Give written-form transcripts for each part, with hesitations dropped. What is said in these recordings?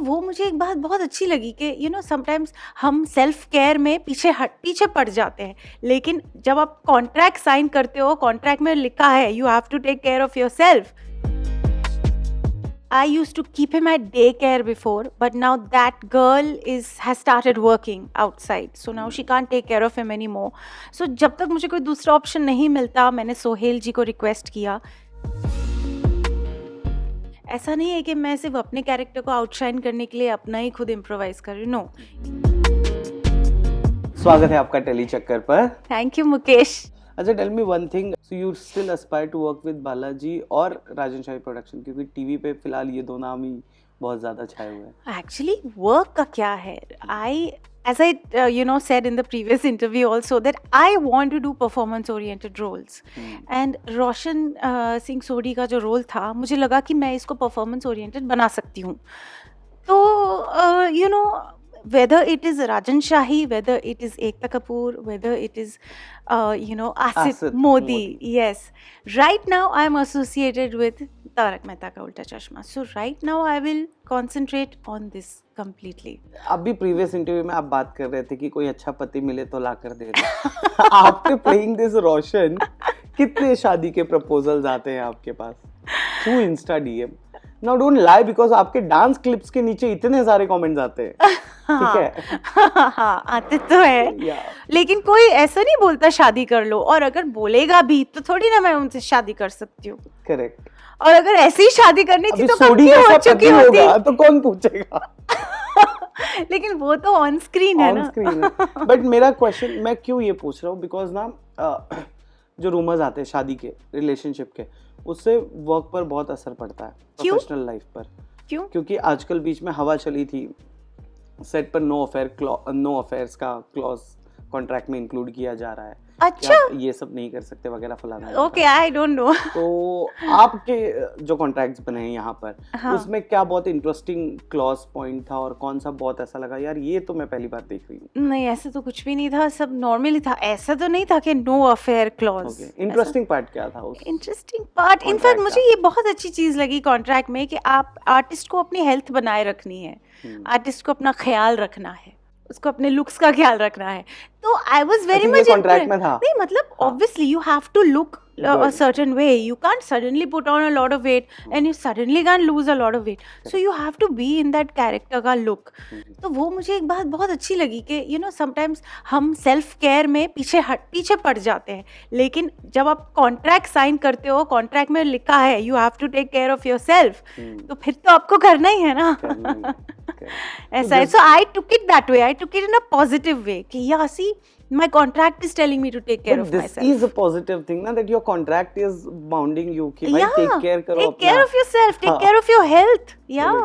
तो वो मुझे एक बात बहुत अच्छी लगी कि समटाइम्स हम सेल्फ केयर में पीछे पड़ जाते हैं, लेकिन जब आप कॉन्ट्रैक्ट साइन करते हो, कॉन्ट्रैक्ट में लिखा है you have to take care of yourself. I used to keep him at daycare before, but now that girl has started working outside. So now she can't take care of him anymore. So जब तक मुझे कोई दूसरा option नहीं मिलता, मैंने सोहेल जी को request किया. ऐसा नहीं है कि मैं सिर्फ अपने कैरेक्टर को आउटशाइन करने के लिए अपना ही खुद इम्प्रोवाइज कर रही हूँ. नो. स्वागत है आपका टेली चक्कर पर. Thank you Mukesh. अच्छा, tell me one thing, so you still aspire to work with Balaji और राजन शाही प्रोडक्शन, क्योंकि टीवी पे फिलहाल ये दो नाम ही बहुत ज्यादा छाए हुए हैं. एक्चुअली वर्क का क्या है, as I said in the previous interview also, that I want to do performance oriented roles. And Roshan Singh सोडी का जो रोल था, मुझे लगा कि मैं इसको performance oriented बना सकती हूँ. तो whether it is Rajan Shahi, whether it is Ekta Kapoor, whether it is Asit Modi, yes, right now I am associated with Tarak Mehta Ka Ulta Chashma. So right now I will concentrate on this completely. अभी previous interview में आप बात कर रहे थे कि कोई अच्छा पति मिले तो ला कर दे दो. आफ्टर प्लेइंग दिस रोशन, कितने शादी के प्रपोजल्स आते हैं आपके pass through Insta DM? Now don't lie, because आपके डांस क्लिप्स के नीचे इतने सारे कमेंट्स आते हैं. ठीक है. हाँ, आते तो है, लेकिन कोई ऐसा नहीं बोलता शादी कर लो, और अगर बोलेगा भी तो थोड़ी ना मैं उनसे शादी कर सकती हूँ. करेक्ट. और अगर ऐसी ही शादी करनी थी तो कब की हो चुकी होती, तो कौन पूछेगा. लेकिन वो तो ऑन स्क्रीन है ना. बट मेरा क्वेश्चन, मैं क्यों ये पूछ रहा हूँ, बिकॉज ना जो रूमर्स आते हैं शादी के, रिलेशनशिप के, उससे वर्क पर बहुत असर पड़ता है, प्रोफेशनल लाइफ पर. क्यों? क्योंकि आजकल बीच में हवा चली थी, सेट पर नो अफेयर्स का क्लॉज कॉन्ट्रैक्ट में इंक्लूड किया जा रहा है. अच्छा, ये सब नहीं कर सकते वगैरह फलाना. Okay, I don't know. तो आपके जो कॉन्ट्रैक्ट्स बने हैं यहाँ पर, हाँ, उसमें क्या बहुत इंटरेस्टिंग क्लॉज पॉइंट था, और कौन सा बहुत ऐसा लगा यार ये तो मैं पहली बार देख रही हूँ? नहीं, ऐसा तो कुछ भी नहीं था, सब नॉर्मली था. ऐसा तो नहीं था कि no affair clause. Interesting part क्या था उस? इंटरेस्टिंग पार्ट, इनफैक्ट मुझे ये बहुत अच्छी चीज लगी कॉन्ट्रैक्ट में कि आप आर्टिस्ट को अपनी हेल्थ बनाए रखनी है, आर्टिस्ट को अपना ख्याल रखना है, उसको अपने लुक्स का ख्याल रखना है. तो I was very much contract में था. नहीं, मतलब obviously you have to look a certain way. You can't suddenly put on a lot of weight and you suddenly can't lose a lot of weight. So you have to be in that character का look. तो वो मुझे एक बात बहुत अच्छी लगी कि sometimes हम सेल्फ केयर में पीछे पड़ जाते हैं, लेकिन जब आप कॉन्ट्रैक्ट साइन करते हो, कॉन्ट्रैक्ट में लिखा है you have to take care of yourself, तो फिर तो आपको करना ही है ना. ऐसा है. So I took it that way. I took it in a positive way कि yeah, see, my contract is telling me to take care of myself. This is a positive thing, na, that your contract is bounding you कि भाई take care करो, take care of yourself, take care of your health. Yeah.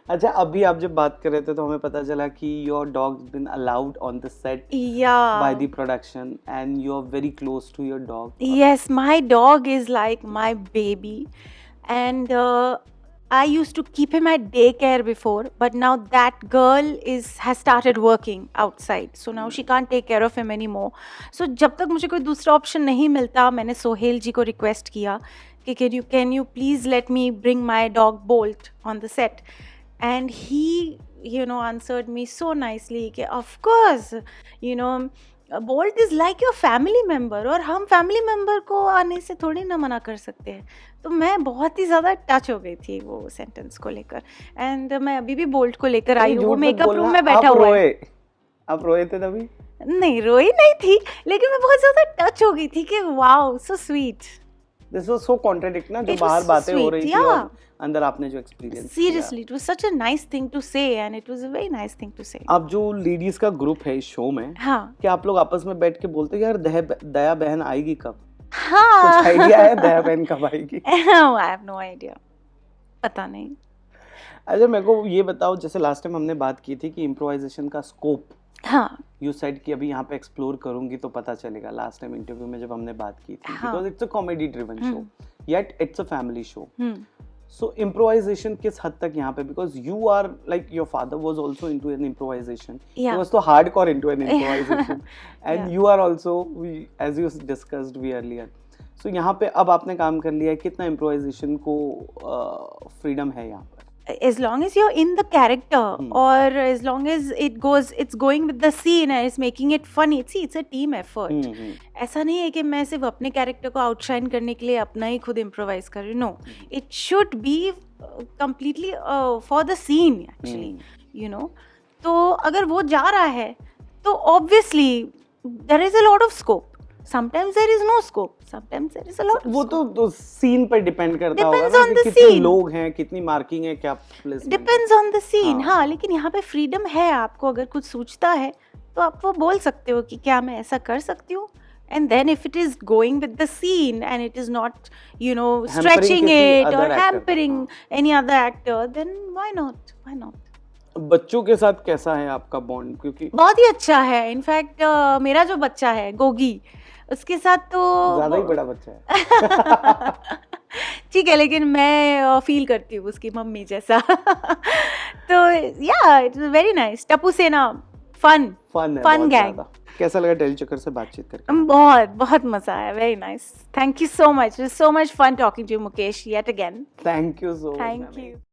अच्छा, अभी आप जब बात कर रहे थे तो हमें पता चला कि your dog's been allowed on the set, yeah, by the production, and you're very close to your dog. Yes, my dog is like my baby, and I used to keep him at daycare before, but now that girl has started working outside. So now she can't take care of him anymore. So जब तक मुझे कोई दूसरा option नहीं मिलता, मैंने सोहेल जी को request किया कि can you please let me bring my dog Bolt on the set. And he answered me so nicely कि of course, Bolt is like your family member, और हम फैमिली मेंबर को आने से थोड़ी ना मना कर सकते हैं. तो मैं बहुत ही ज़्यादा टच हो गई थी वो सेंटेंस को लेकर, एंड मैं अभी भी बोल्ट को लेकर आई हूँ. वो मेकअप रूम में बैठा हुआ है. आप रोए थे तभी? नहीं, रोई नहीं थी, लेकिन मैं बहुत ज़्यादा टच हो गई थी कि wow, so sweet. This was so contradict ना, जो बाहर बातें हो रही थी और अंदर आपने जो experience. Seriously, it was such a nice thing to say, and it was a very nice thing to say. अब जो लेडीज का ग्रुप है इस शो में, हाँ, क्या आप लोग आपस में बैठ के बोलते यार दया बहन आएगी कब? हाँ, कुछ आइडिया है दया बहन कब आएगी? I have no idea. पता नहीं. अच्छा, मेरे को ये बताओ, जैसे लास्ट टाइम हमने बात की थी कि इम्प्रोवाइजेशन का स्कोप, हाँ, यू सेड कि अभी यहाँ पे एक्सप्लोर करूंगी तो पता चलेगा. लास्ट टाइम इंटरव्यू में जब हमने बात की थी, because it's a comedy driven show, yet it's a family show. So improvisation किस हद तक यहाँ पे, because you are like your father was also into an improvisation, he was तो hardcore into an improvisation, and you are also, as you discussed we earlier. So यहाँ पे अब आपने काम कर लिया है, कितना इम्प्रोवाइजेशन को फ्रीडम है यहाँ पर? as long as you're in the character, Hmm. or as long as it's going with the scene and it's making it funny. See, it's a team effort. हम्म, ऐसा नहीं है कि मैं सिर्फ अपने कैरेक्टर को आउटशाइन करने के लिए अपना ही खुद इम्प्रोवाइज कर रही हूँ. No, it should be completely for the scene actually, you know. तो अगर वो जा रहा है तो obviously there is a lot of scope. Sometimes there is no scope, sometimes there is a lot of वो scope. तो सीन पर डिपेंड करता होगा Depends ना on कि the कितने scene. लोग हैं, कितनी मार्किंग है, क्या placement. Depends on the scene. हाँ. हाँ, लेकिन यहाँ पे फ्रीडम है. आपको अगर कुछ सूझता है तो आप वो बोल सकते हो कि क्या मैं ऐसा कर सकती हूँ. And then if it is going with the scene and it is not, you know, stretching किसी it or other actor को, hampering any other actor, then why not? Why not? बच्चों के साथ कैसा है आपका बॉन्ड? क्योंकि बहुत ही अच्छा है. इनफैक्ट मेरा जो बच्चा है गोगी, उसके साथ तो ज्यादा ही बड़ा बच्चा है. ठीक है, लेकिन मैं फील करती हूँ उसकी मम्मी जैसा. तो या it is very nice. Tappu सेना फन फन है, फन बहुत गैंग. ज्यादा. कैसा लगा टेली चक्कर से बातचीत करके? बहुत बहुत मजा आया. Very nice. Thank you so much. So much fun talking to you Mukesh yet again. Thank you so much. Thank you.